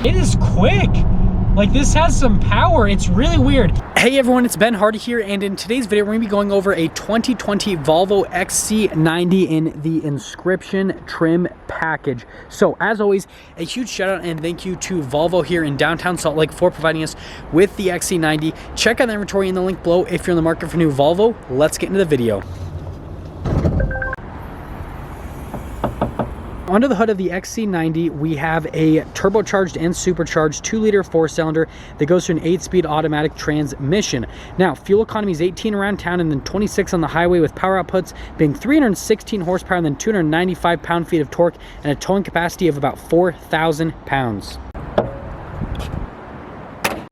It is quick. Like, this has some power. It's really weird. Hey everyone, it's Ben Hardy here, and in today's video, we're gonna be going over a 2020 Volvo XC90 in the Inscription trim package. So, as always, a huge shout out and thank you to Volvo here in downtown Salt Lake for providing us with the XC90. Check out the inventory in the link below if you're in the market for new Volvo. Let's get into the video. Under the hood of the XC90, we have a turbocharged and supercharged 2-liter 4-cylinder that goes to an 8-speed automatic transmission. Now, fuel economy is 18 around town and then 26 on the highway, with power outputs being 316 horsepower and then 295 pound-feet of torque and a towing capacity of about 4,000 pounds.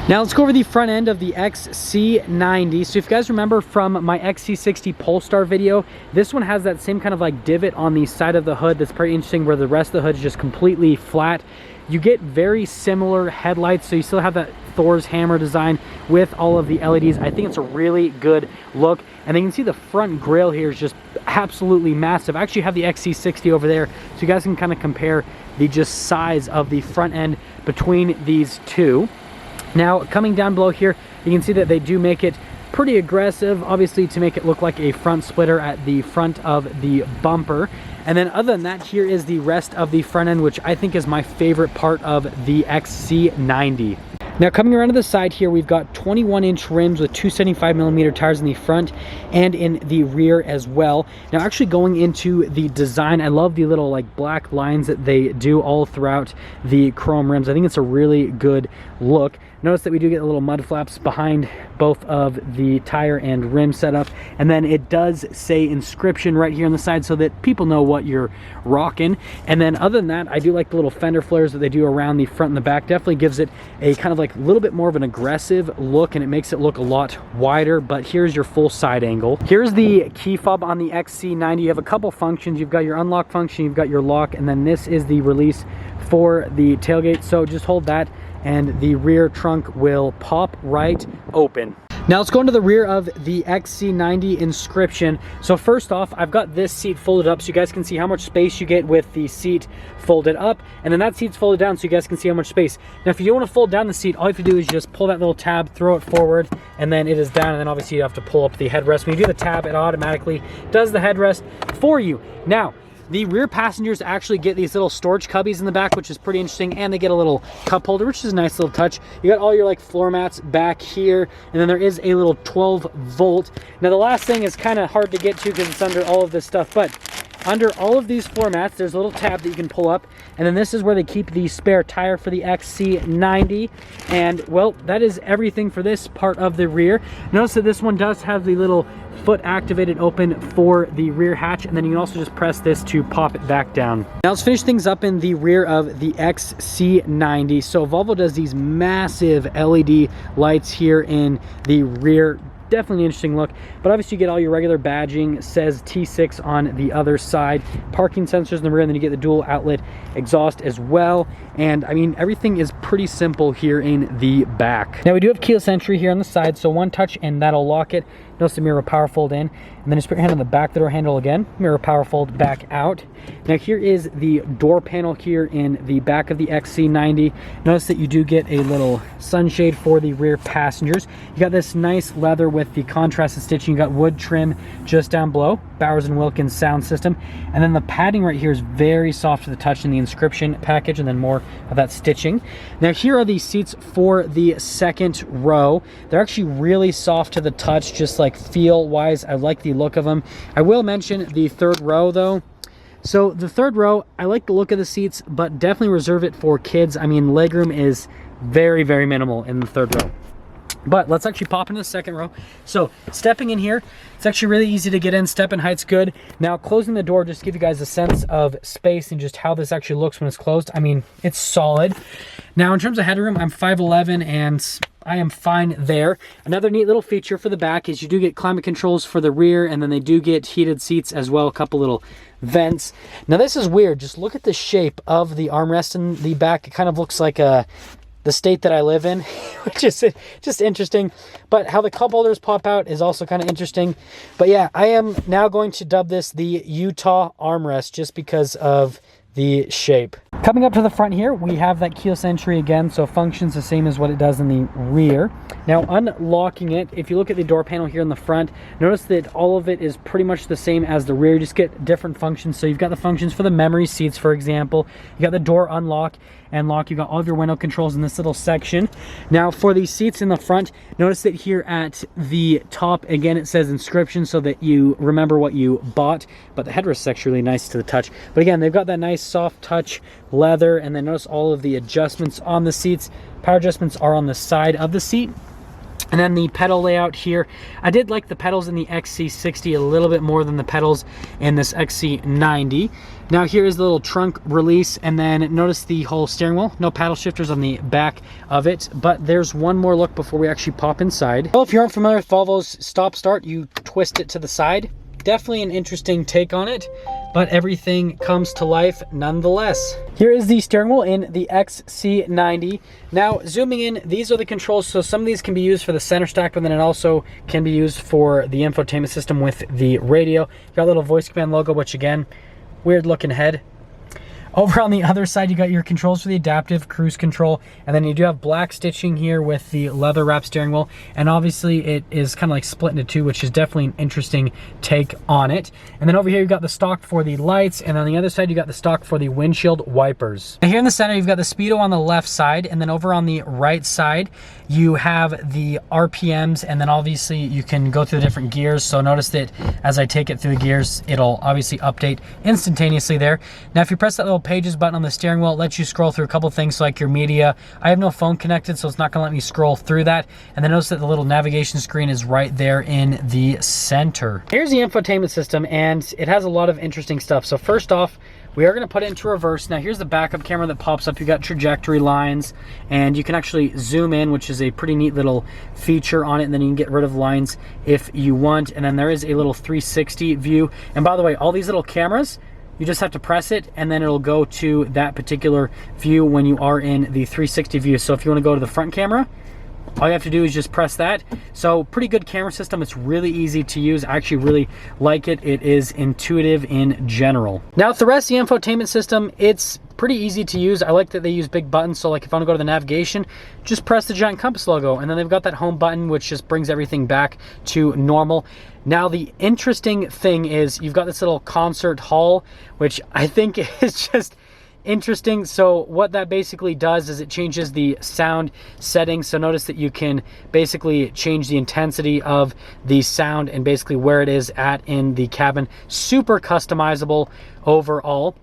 Now let's go over the front end of the XC90. So if you guys remember from my XC60 Polestar video, this one has that same kind of like divot on the side of the hood that's pretty interesting, where the rest of the hood is just completely flat. You get very similar headlights, so you still have that Thor's hammer design with all of the LEDs. I think it's a really good look. And then you can see the front grille here is just absolutely massive. I actually have the XC60 over there, so you guys can kind of compare the just size of the front end between these two. Now, coming down below here, you can see that they do make it pretty aggressive, obviously, to make it look like a front splitter at the front of the bumper. And then other than that, here is the rest of the front end, which I think is my favorite part of the XC90. Now, coming around to the side here, we've got 21-inch rims with 275mm tires in the front and in the rear as well. Now, actually going into the design, I love the little like black lines that they do all throughout the chrome rims. I think it's a really good look. Notice that we do get the little mud flaps behind both of the tire and rim setup. And then it does say Inscription right here on the side so that people know what you're rocking. And then other than that, I do like the little Fender Flares that they do around the front and the back. Definitely gives it a kind of like a little bit more of an aggressive look, and it makes it look a lot wider. But here's your full side angle. Here's the key fob on the XC90. You have a couple functions. You've got your unlock function, you've got your lock, and then this is the release for the tailgate. So just hold that and the rear trunk will pop right open. Now let's go into the rear of the XC90 Inscription. So first off, I've got this seat folded up so you guys can see how much space you get with the seat folded up, and then that seat's folded down so you guys can see how much space. Now if you don't want to fold down the seat, all you have to do is just pull that little tab, throw it forward, and then it is down, and then obviously you have to pull up the headrest. When you do the tab, it automatically does the headrest for you. Now, the rear passengers actually get these little storage cubbies in the back, which is pretty interesting, and they get a little cup holder, which is a nice little touch. You got all your like floor mats back here, and then there is a little 12-volt. Now the last thing is kind of hard to get to because it's under all of this stuff, but under all of these floor mats, there's a little tab that you can pull up, and then this is where they keep the spare tire for the XC90. And well, that is everything for this part of the rear. Notice that this one does have the little foot activated open for the rear hatch, and then you can also just press this to pop it back down. Now let's finish things up in the rear of the XC90. So Volvo does these massive LED lights here in the rear. Definitely an interesting look, but obviously you get all your regular badging. Says T6 on the other side, parking sensors in the rear, and then you get the dual outlet exhaust as well. And I mean, everything is pretty simple here in the back. Now we do have keyless entry here on the side, so one touch and that'll lock it. Notice the mirror power fold in, and then just put your hand on the back of the door handle again, mirror power fold back out. Now here is the door panel here in the back of the XC90. Notice that you do get a little sunshade for the rear passengers. You got this nice leather with the contrasted stitching. You got wood trim just down below, Bowers & Wilkins sound system, and then the padding right here is very soft to the touch in the Inscription package, and then more of that stitching. Now here are the seats for the second row. They're actually really soft to the touch, just like feel wise. I like the look of them. I will mention the third row though. So the third row, I like the look of the seats, but definitely reserve it for kids. I mean, legroom is very, very minimal in the third row. But let's actually pop into the second row. So stepping in here, it's actually really easy to get in. Step-in height's good. Now closing the door, just to give you guys a sense of space and just how this actually looks when it's closed. I mean, it's solid. Now in terms of headroom, I'm 5'11", and I am fine there. Another neat little feature for the back is you do get climate controls for the rear, and then they do get heated seats as well, a couple little vents. Now this is weird. Just look at the shape of the armrest in the back. It kind of looks like the state that I live in, which is just interesting. But how the cup holders pop out is also kind of interesting. But yeah, I am now going to dub this the Utah armrest just because of the shape. Coming up to the front here, we have that keyless entry again, so functions the same as what it does in the rear. Now, unlocking it, if you look at the door panel here in the front, notice that all of it is pretty much the same as the rear. You just get different functions. So you've got the functions for the memory seats, for example. You got the door unlock and lock. You've got all of your window controls in this little section. Now, for the seats in the front, notice that here at the top, again, it says Inscription so that you remember what you bought, but the headrest is actually really nice to the touch. But again, they've got that nice soft touch leather, and then notice all of the adjustments on the seats. Power adjustments are on the side of the seat. And then the pedal layout here, I did like the pedals in the XC60 a little bit more than the pedals in this XC90. Now here is the little trunk release, and then notice the whole steering wheel. No paddle shifters on the back of it, but there's one more look before we actually pop inside. Well, if you aren't familiar with Volvo's stop start, you twist it to the side. Definitely an interesting take on it, but everything comes to life nonetheless. Here is the steering wheel in the XC90. Now, zooming in, these are the controls. So some of these can be used for the center stack, but then it also can be used for the infotainment system with the radio. You got a little voice command logo, which again, weird looking head. Over on the other side, you got your controls for the adaptive cruise control, and then you do have black stitching here with the leather wrap steering wheel, and obviously it is kind of like split into two, which is definitely an interesting take on it. And then over here, you've got the stock for the lights, and on the other side, you got the stock for the windshield wipers. And here in the center, you've got the speedo on the left side, and then over on the right side, you have the RPMs, and then obviously you can go through the different gears. So notice that as I take it through the gears, it'll obviously update instantaneously there. Now, if you press that little pages button on the steering wheel, it lets you scroll through a couple things like your media. I have no phone connected, so it's not gonna let me scroll through that. And then notice that the little navigation screen is right there in the center. Here's the infotainment system, and it has a lot of interesting stuff. So first off, we are going to put it into reverse. Now here's the backup camera that pops up. You got trajectory lines, and you can actually zoom in, which is a pretty neat little feature on it, and then you can get rid of lines if you want. And then there is a little 360 view. And by the way, all these little cameras, you just have to press it, and then it'll go to that particular view when you are in the 360 view. So if you want to go to the front camera, all you have to do is just press that. So pretty good camera system. It's really easy to use. I actually really like it. It is intuitive in general. Now with the rest of the infotainment system, it's pretty easy to use. I like that they use big buttons. So like if I want to go to the navigation, just press the giant compass logo, and then they've got that home button, which just brings everything back to normal. Now the interesting thing is you've got this little concert hall, which I think is just interesting. So what that basically does is it changes the sound settings. So notice that you can basically change the intensity of the sound and basically where it is at in the cabin. Super customizable overall.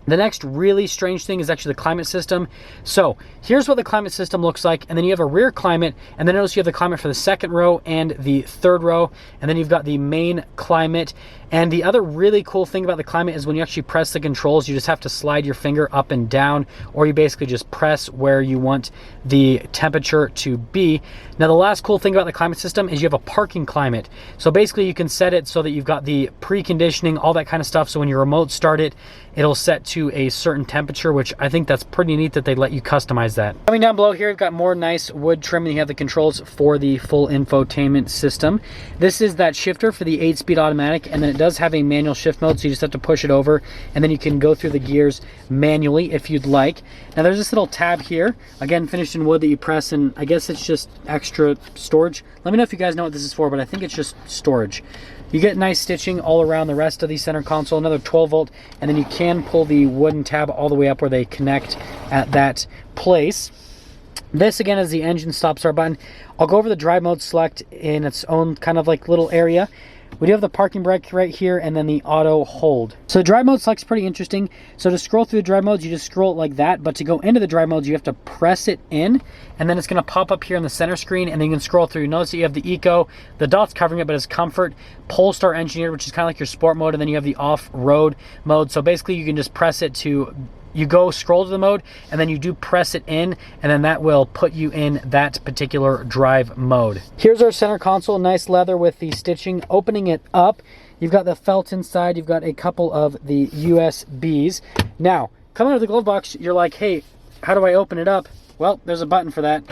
The next really strange thing is actually the climate system. So here's what the climate system looks like, and then you have a rear climate, and then notice you have the climate for the second row and the third row, and then you've got the main climate. And the other really cool thing about the climate is when you actually press the controls, you just have to slide your finger up and down, or you basically just press where you want the temperature to be. Now the last cool thing about the climate system is you have a parking climate. So basically you can set it so that you've got the preconditioning, all that kind of stuff. So when you remote start it, it'll set to a certain temperature, which I think that's pretty neat that they let you customize that. Coming down below here, you've got more nice wood trim, and you have the controls for the full infotainment system. This is that shifter for the 8-speed automatic, and then it does have a manual shift mode, so you just have to push it over, and then you can go through the gears manually if you'd like. Now there's this little tab here, again finished in wood, that you press, and I guess it's just extra storage. Let me know if you guys know what this is for, but I think it's just storage. You get nice stitching all around the rest of the center console, another 12 volt, and then you can pull the wooden tab all the way up where they connect at that place. This again is the engine stop start button. I'll go over the drive mode select in its own kind of like little area. We do have the parking brake right here, and then the auto hold. So the drive mode select's pretty interesting. So to scroll through the drive modes, you just scroll it like that, but to go into the drive modes, you have to press it in, and then it's gonna pop up here on the center screen, and then you can scroll through. Notice that you have the Eco, the dot's covering it, but it's Comfort, Polestar Engineered, which is kind of like your sport mode, and then you have the off-road mode. So basically you can just press it to, you go scroll to the mode, and then you do press it in, and then that will put you in that particular drive mode. Here's our center console, nice leather with the stitching. Opening it up, you've got the felt inside, you've got a couple of the USBs. Now, coming out of the glove box, you're like, hey, how do I open it up? Well, there's a button for that.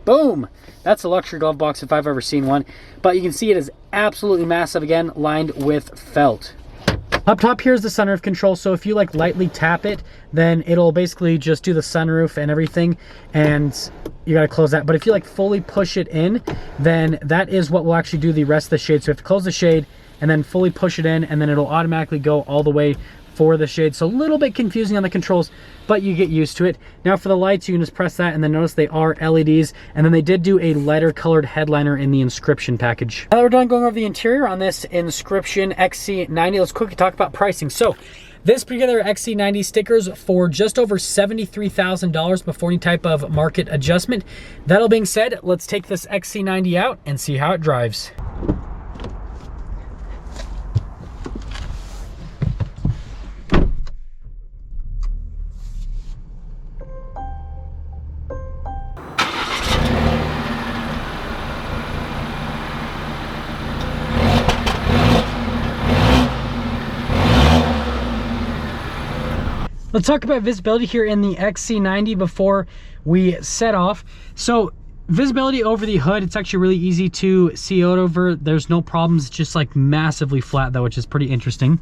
Boom! That's a luxury glove box if I've ever seen one. But you can see it is absolutely massive, again, lined with felt. Up top here is the sunroof control, so if you like lightly tap it, then it'll basically just do the sunroof and everything, and you gotta close that. But if you like fully push it in, then that is what will actually do the rest of the shade. So you have to close the shade and then fully push it in, and then it'll automatically go all the way for the shade. So a little bit confusing on the controls, but you get used to it. Now for the lights, you can just press that, and then notice they are LEDs, and then they did do a lighter colored headliner in the Inscription package. Now that we're done going over the interior on this Inscription XC90, let's quickly talk about pricing. So this particular XC90 stickers for just over $73,000 before any type of market adjustment. That all being said, let's take this XC90 out and see how it drives. Let's talk about visibility here in the XC90 before we set off. So visibility over the hood, it's actually really easy to see out over. There's no problems. It's just like massively flat though, which is pretty interesting.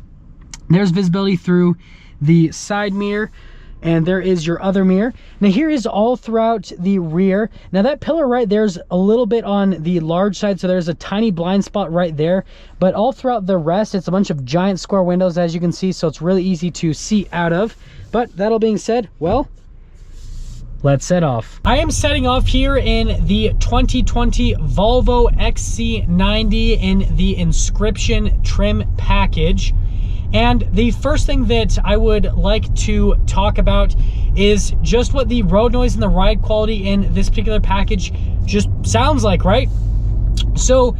There's visibility through the side mirror, and there is your other mirror. Now here is all throughout the rear. Now that pillar right there's a little bit on the large side, so there's a tiny blind spot right there, but all throughout the rest it's a bunch of giant square windows, as you can see, so it's really easy to see out of. But that all being said, well, let's set off. I am setting off here in the 2020 Volvo XC90 in the Inscription trim package. And the first thing that I would like to talk about is just what the road noise and the ride quality in this particular package just sounds like, right? So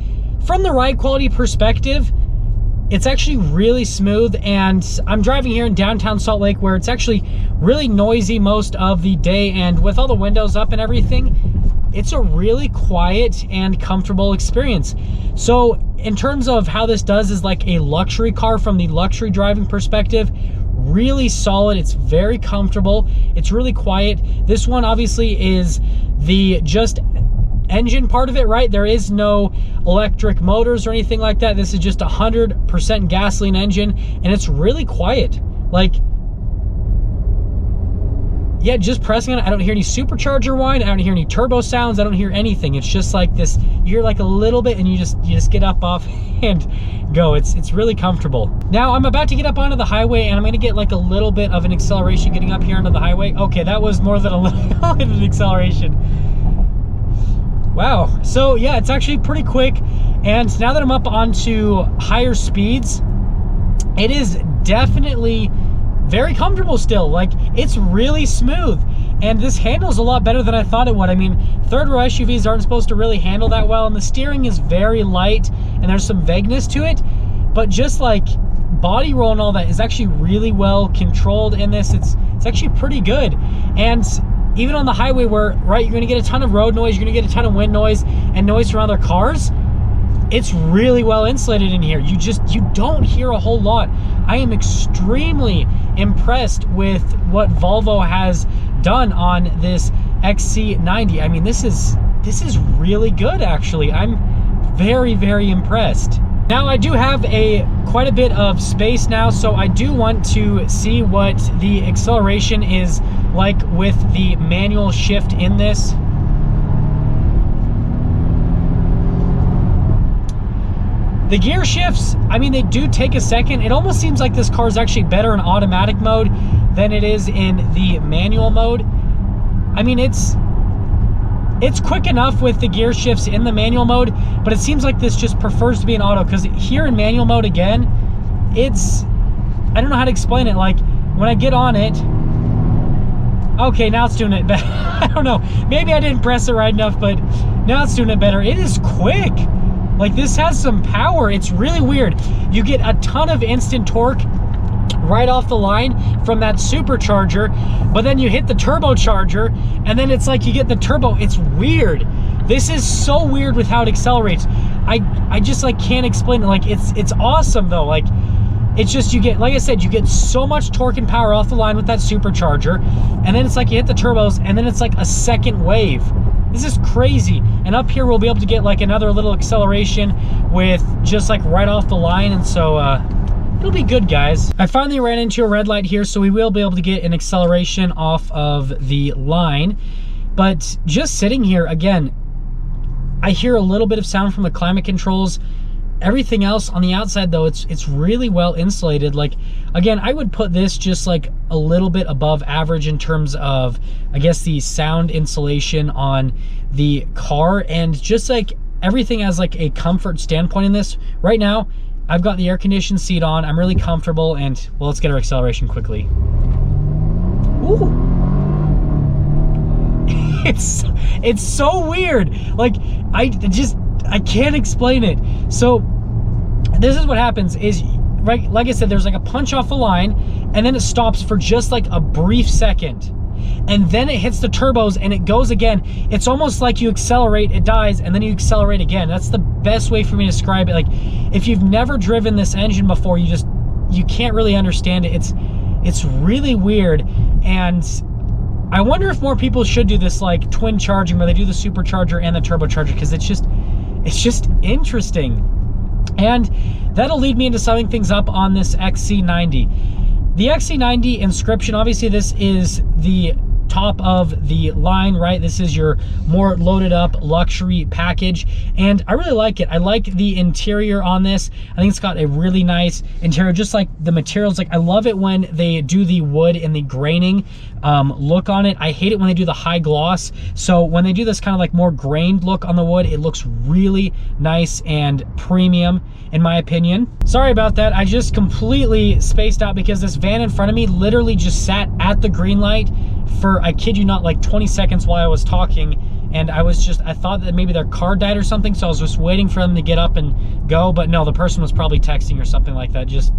from the ride quality perspective, it's actually really smooth, and I'm driving here in downtown Salt Lake where it's actually really noisy most of the day, and with all the windows up and everything, it's a really quiet and comfortable experience. So in terms of how this does is like a luxury car from the luxury driving perspective, really solid. It's very comfortable. It's really quiet. This one obviously is the just engine part of it, right? There is no electric motors or anything like that. This is just 100% gasoline engine, and it's really quiet. Like, yeah, just pressing on it, I don't hear any supercharger whine. I don't hear any turbo sounds. I don't hear anything. It's just like this, you hear like a little bit, and you just get up off and go. It's really comfortable. Now I'm about to get up onto the highway, and I'm gonna get like a little bit of an acceleration getting up here onto the highway. Okay, that was more than a little bit of an acceleration. Wow, so yeah, it's actually pretty quick. And now that I'm up onto higher speeds, it is definitely very comfortable still. Like, it's really smooth, and this handles a lot better than I thought it would. I mean, third row SUVs aren't supposed to really handle that well, and the steering is very light and there's some vagueness to it, but just like body roll and all that is actually really well controlled in this. It's actually pretty good. And even on the highway where, right, you're gonna get a ton of road noise, you're gonna get a ton of wind noise and noise from other cars, it's really well insulated in here. You don't hear a whole lot. I am extremely impressed with what Volvo has done on this XC90. I mean, this is really good, actually. I'm very, very impressed. Now I do have quite a bit of space now, so I do want to see what the acceleration is like with the manual shift in this. The gear shifts, I mean, they do take a second. It almost seems like this car is actually better in automatic mode than it is in the manual mode. I mean, it's quick enough with the gear shifts in the manual mode, but it seems like this just prefers to be in auto, because here in manual mode again, I don't know how to explain it. Like, when I get on it, okay, now it's doing it better. I don't know, maybe I didn't press it right enough, but now it's doing it better. It is quick. Like, this has some power. It's really weird. You get a ton of instant torque right off the line from that supercharger, but then you hit the turbocharger, and then it's like you get the turbo. It's weird. This is so weird with how it accelerates. I just like can't explain it. Like, it's awesome though. Like, it's just, you get, like I said, you get so much torque and power off the line with that supercharger, and then it's like you hit the turbos, and then it's like a second wave. This is crazy. And up here we'll be able to get like another little acceleration with just like right off the line. And so it'll be good, guys. I finally ran into a red light here, so we will be able to get an acceleration off of the line. But just sitting here, again, I hear a little bit of sound from the climate controls. Everything else on the outside, though, it's really well insulated. Like, again, I would put this just like a little bit above average in terms of, I guess, the sound insulation on the car, and just like everything as like a comfort standpoint in this. Right now, I've got the air conditioned seat on. I'm really comfortable, and well, let's get our acceleration quickly. Ooh. It's so weird. Like, I can't explain it. So this is what happens is, right, like I said, there's like a punch off the line, and then it stops for just like a brief second, and then it hits the turbos and it goes again. It's almost like you accelerate, it dies, and then you accelerate again. That's the best way for me to describe it. Like, if you've never driven this engine before, you can't really understand it. It's really weird, and I wonder if more people should do this like twin charging, where they do the supercharger and the turbocharger, because it's just interesting. And that'll lead me into summing things up on this XC90. The XC90 Inscription, obviously this is the top of the line, right? This is your more loaded up luxury package, and I really like it. I like the interior on this. I think it's got a really nice interior, just like the materials. Like, I love it when they do the wood and the graining look on it. I hate it when they do the high gloss. So when they do this kind of like more grained look on the wood, it looks really nice and premium, in my opinion. Sorry about that. I just completely spaced out because this van in front of me literally just sat at the green light for, I kid you not, like 20 seconds while I was talking. And I thought that maybe their car died or something, so I was just waiting for them to get up and go. But no, the person was probably texting or something like that. Just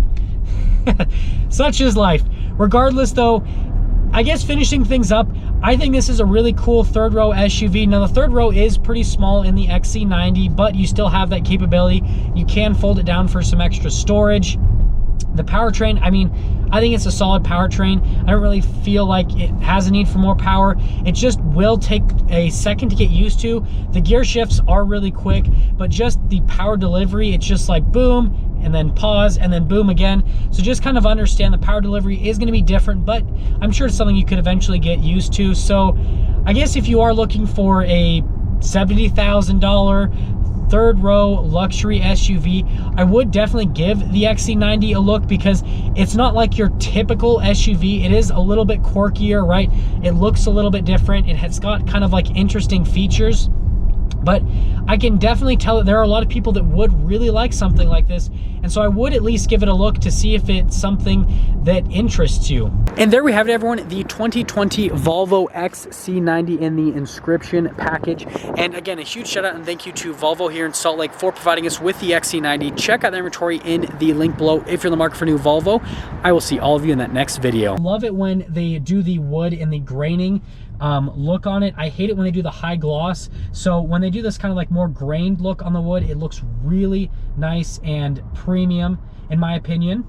such is life. Regardless, though, I guess finishing things up, I think this is a really cool third row SUV. Now, the third row is pretty small in the XC90, but you still have that capability. You can fold it down for some extra storage. The powertrain, I mean, I think it's a solid powertrain. I don't really feel like it has a need for more power. It just will take a second to get used to. The gear shifts are really quick, but just the power delivery, it's just like boom, and then pause, and then boom again. So just kind of understand the power delivery is going to be different, but I'm sure it's something you could eventually get used to. So I guess if you are looking for a $70,000 third row luxury SUV, I would definitely give the XC90 a look, because it's not like your typical SUV. It is a little bit quirkier, right? It looks a little bit different. It has got kind of like interesting features, but I can definitely tell that there are a lot of people that would really like something like this. And so I would at least give it a look to see if it's something that interests you. And there we have it, everyone, the 2020 Volvo XC90 in the Inscription package. And again, a huge shout out and thank you to Volvo here in Salt Lake for providing us with the XC90. Check out the inventory in the link below if you're in the market for new Volvo. I will see all of you in that next video. Love it when they do the wood and the graining look on it. I hate it when they do the high gloss. So when they do this kind of like more grained look on the wood, it looks really nice and premium, in my opinion.